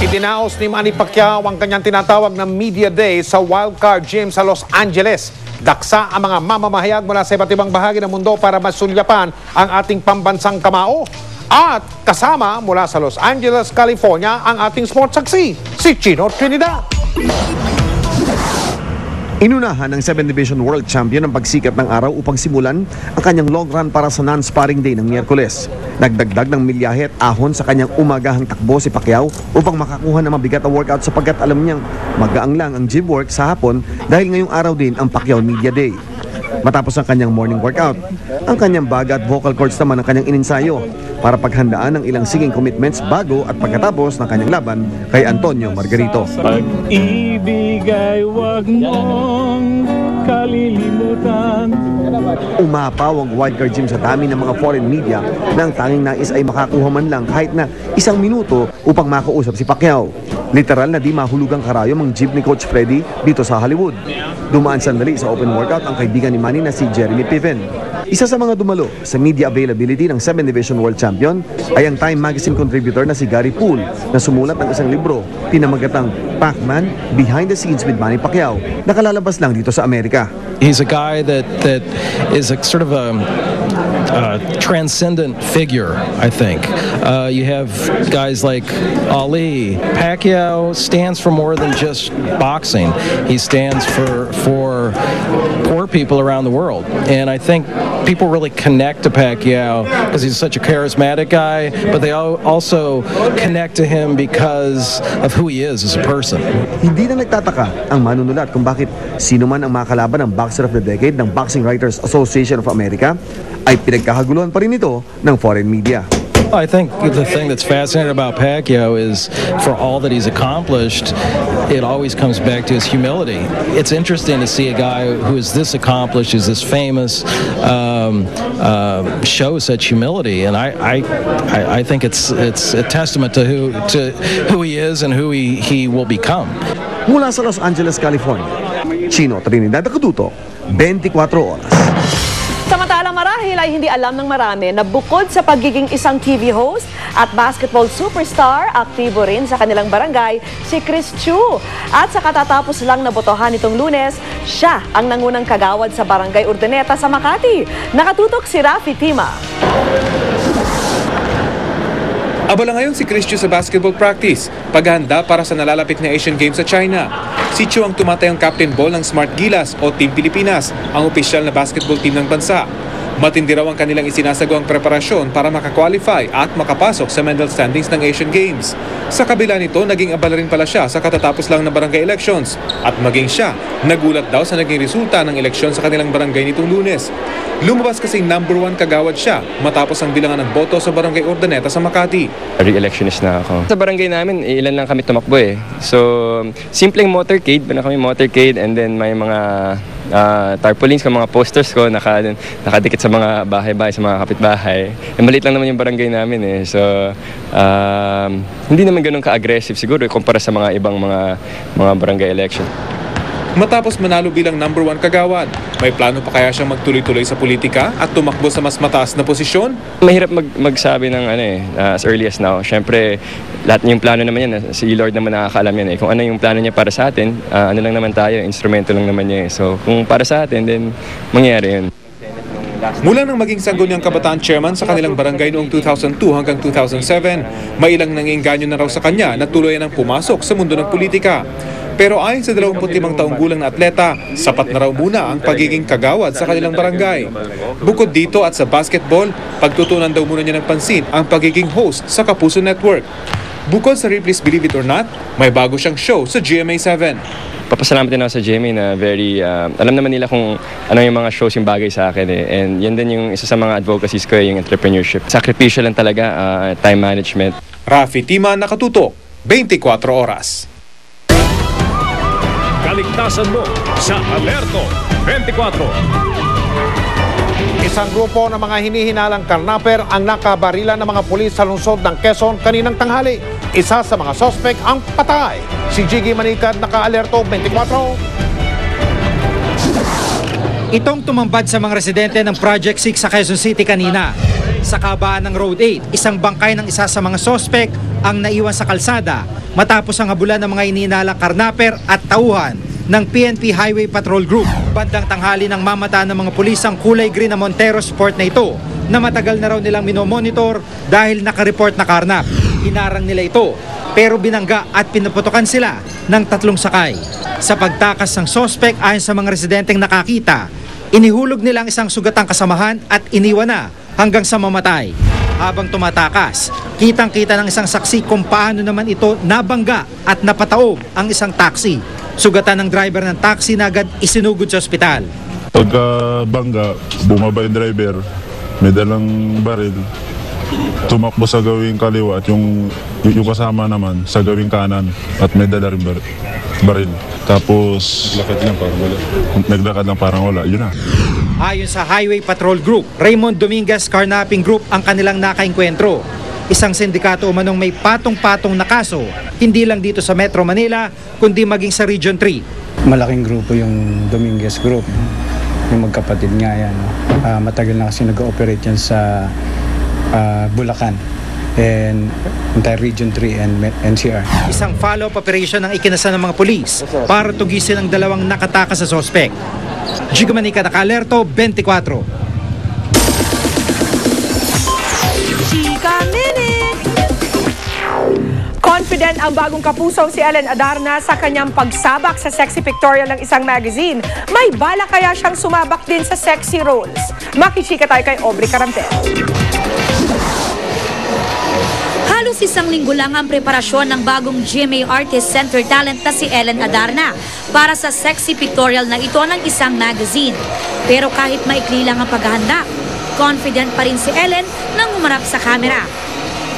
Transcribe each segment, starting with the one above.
Itinaos ni Manny Pacquiao ang kanyang tinatawag na Media Day sa Wildcard Gym sa Los Angeles. Daksa ang mga mamamahayag mula sa iba't ibang bahagi ng mundo para masulyapan ang ating pambansang kamao. At kasama mula sa Los Angeles, California, ang ating sports saksi, si Chino Trinidad. Inunahan ng 7th Division World Champion ang pagsikat ng araw upang simulan ang kanyang long run para sa non-sparring day ng Miyerkules. Nagdagdag ng milyahe at ahon sa kanyang umagahang takbo si Pacquiao upang makakuha ng mabigat na workout sapagkat alam niyang magaang lang ang gym work sa hapon dahil ngayong araw din ang Pacquiao Media Day. Matapos ang kanyang morning workout, ang kanyang baga at vocal cords naman ang kanyang ininsayo para paghandaan ng ilang singing commitments bago at pagkatapos ng kanyang laban kay Antonio Margarito. Pag-ibig ay wag mong kalilimutan. Umapaw ang wildcard gym sa dami ng mga foreign media na ang tanging nais ay makakuha man lang kahit na 1 minuto upang makausap si Pacquiao. Literal na di mahulugang karayom ang jeep ni Coach Freddy dito sa Hollywood. Dumaan sandali sa open workout ang kaibigan ni Manny na si Jeremy Piven. Isa sa mga dumalo sa media availability ng 7th Division World Champion ay ang Time Magazine contributor na si Gary Poole na sumulat ng isang libro, pinamagatang Pac-Man, Behind the Scenes with Manny Pacquiao, nakalalabas lang dito sa Amerika. He's a guy that is a sort of a transcendent figure, I think. You have guys like Ali. Pacquiao stands for more than just boxing. He stands for poor people around the world. And I think people really connect to Pacquiao because he's such a charismatic guy, but they also connect to him because of who he is as a person. Hindi na nagtataka ang manunulat kung bakit sino man ang makalaban ng Boxer of the Decade ng Boxing Writers Association of America ay pinagkakaguluhan pa rin ito ng foreign media. I think the thing that's fascinating about Pacquiao is for all that he's accomplished, it always comes back to his humility. It's interesting to see a guy who is this accomplished, is this famous, show such humility, and I think it's a testament to who he is and who he will become. Mula sa Los Angeles, California, Chino Trinidad Acuduto, 24 oras. Samantalang marahil ay hindi alam ng marami na bukod sa pagiging isang TV host at basketball superstar, aktibo rin sa kanilang barangay si Chris Chu. At sa katatapos lang na botohan nitong Lunes, siya ang nangunang kagawad sa Barangay Urdaneta sa Makati. Nakatutok si Rafi Tima. Abala ngayon si Chris Chu sa basketball practice, paghahanda para sa nalalapit na Asian Games sa China. Si Chu ang tumatayong captain ball ng Smart Gilas o Team Pilipinas, ang opisyal na basketball team ng bansa. Matindi raw ang kanilang isinasagawang preparasyon para makakwalify at makapasok sa medal standings ng Asian Games. Sa kabila nito, naging abala rin pala siya sa katatapos lang na barangay elections. At maging siya, nagulat daw sa naging resulta ng eleksyon sa kanilang barangay nitong Lunes. Lumabas kasing number 1 kagawad siya matapos ang bilangan ng boto sa Barangay Urdaneta sa Makati. Re-electionist na ako. Sa barangay namin, ilan lang kami tumakbo eh. So, simpleng motorcade, kami motorcade, and then may mga tarpaulins ko, mga posters ko nakadikit sa mga bahay-bahay, sa mga kapitbahay. Maliit lang naman yung barangay namin eh. So, hindi naman ganun ka-aggressive siguro kumpara sa mga ibang mga barangay election. Matapos manalo bilang number 1 kagawad, may plano pa kaya siyang magtuloy-tuloy sa politika at tumakbo sa mas mataas na posisyon? Mahirap magsabi ng as early as now. Siyempre, lahat yung plano naman yan, si Lord naman nakakaalam yan eh. Kung ano yung plano niya para sa atin, ano lang naman tayo, instrumento lang naman niya eh. So, kung para sa atin, then mangyayari yun. Mula nang maging sangguniang kabataan chairman sa kanilang barangay noong 2002 hanggang 2007, may ilang nanginganyo na raw sa kanya na tuluyan ang pumasok sa mundo ng politika. Pero ayon sa 25 taong gulang na atleta, sapat na raw muna ang pagiging kagawad sa kanilang barangay. Bukod dito at sa basketball, pagtutunan daw muna niya ng pansin ang pagiging host sa Kapuso Network. Bukod sa Ripley's Believe It or Not, may bago siyang show sa GMA7. Papasalamat din ako sa GMA na very, alam naman nila kung ano yung mga shows yung bagay sa akin eh. And yan din yung isa sa mga advocacies ko, yung entrepreneurship. Sakripisyo lang talaga, time management. Rafi Tima, Nakatutok, 24 oras. Kaligtasan mo sa Alerto 24. Isang grupo ng mga hinihinalang karnaper ang nakabarila ng mga pulis sa lungsod ng Quezon kaninang tanghali. Isa sa mga sospek ang patay. Si Jiggy Manikad, naka-alerto 24. Itong tumambad sa mga residente ng Project 6 sa Quezon City kanina. Sa kabaan ng Road 8, isang bangkay ng isa sa mga sospek ang naiwan sa kalsada matapos ang habulan ng mga iniinalang karnaper at tauhan ng PNP Highway Patrol Group. Bandang tanghali ng mamata ng mga pulis ang kulay green na Montero Sport na ito na matagal na raw nilang minomonitor dahil nakareport na karnap. Hinarang nila ito pero binangga at pinuputukan sila ng 3 sakay. Sa pagtakas ng sospek ayon sa mga residenteng nakakita, inihulog nila ang isang sugatang kasamahan at iniwan na hanggang sa mamatay. Habang tumatakas, kitang-kita ng isang saksi kung paano naman ito nabangga at napataob ang isang taxi. Sugatan ng driver ng taxi na agad isinugod sa ospital. Pagkabangga, bumaba yung driver, may dalang baril, tumakbo sa gawing kaliwa at yung kasama naman sa gawing kanan at may dala rin baril. Tapos naglakad lang parang wala, yun na. Ayon sa Highway Patrol Group, Raymond Dominguez Carnapping Group ang kanilang nakaengkwentro. Isang sindikato umanong may patong-patong na kaso, hindi lang dito sa Metro Manila, kundi maging sa Region 3. Malaking grupo yung Dominguez Group, yung magkapatid nga yan. Matagal na kasi nag-ooperate yan sa Bulacan and entire Region 3 and NCR. Isang follow-up operation ang ikinasa ng mga pulis para tugisin ang dalawang nakatakas sa sospek. Gigo Manica, Naka-Alerto, 24. Chika Minute! Confident ang bagong kapuso si Ellen Adarna sa kanyang pagsabak sa sexy pictorial ng isang magazine. May bala kaya siyang sumabak din sa sexy roles. Makichika tayo kay Aubrey Carampel. Halos isang linggo lang ang preparasyon ng bagong GMA Artist Center talent na si Ellen Adarna para sa sexy pictorial na ito ng isang magazine. Pero kahit maikli lang ang paghahanda, confident pa rin si Ellen nang umarap sa camera.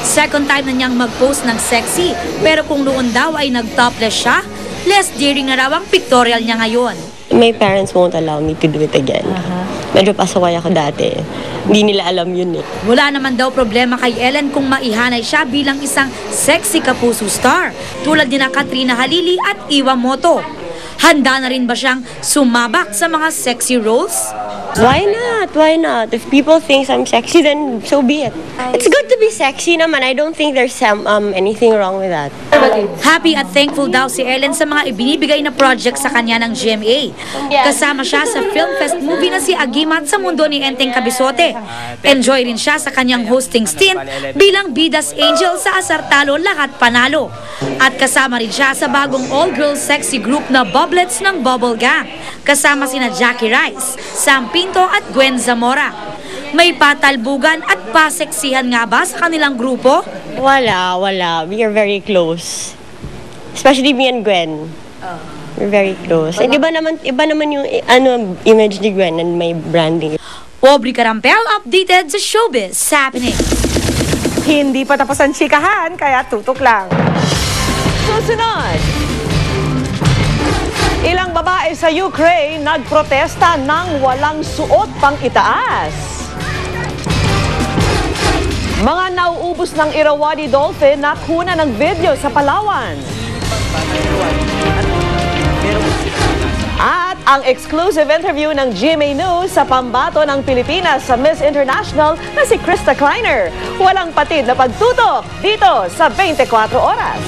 Second time na niyang mag-post ng sexy, pero kung noon daw ay nag-topless siya, less daring na raw ang pictorial niya ngayon. My parents won't allow me to do it again. Medyo pasaway ako dati. Hindi nila alam yun eh. Wala naman daw problema kay Ellen kung maihanay siya bilang isang sexy kapuso star tulad ni na Katrina Halili at Iwamoto. Handa na rin ba siyang sumabak sa mga sexy roles? Why not? Why not? If people think I'm sexy, then so be it. It's good to be sexy naman. I don't think there's anything wrong with that. Happy at thankful daw si Ellen sa mga ibinibigay na project sa kanya ng GMA. Kasama siya sa Film Fest movie na si Agimat sa mundo ni Enteng Cabisote. Enjoy rin siya sa kanyang hosting stint bilang Bidas Angel sa Asartalo Lahat Panalo. At kasama rin siya sa bagong all-girls sexy group na Bubblets ng Bubble Gang. Kasama sina Jackie Rice, Sam Pinto at Gwen Zamora. May patalbugan at paseksihan nga ba sa kanilang grupo? Wala. We are very close. Especially me and Gwen. We're very close. Eh, iba naman yung image ni Gwen and my branding. Aubrey Carampel updated sa Showbiz Happening. Hindi pa tapos ang chikahan, kaya tutok lang. Susunod! Ilang babae sa Ukraine nagprotesta ng walang suot pang itaas. Mga nauubos ng Irrawaddy Dolphin nakuna ng video sa Palawan. At ang exclusive interview ng GMA News sa pambato ng Pilipinas sa Miss International na si Krista Kleiner. Walang patid na pagtutok dito sa 24 Oras.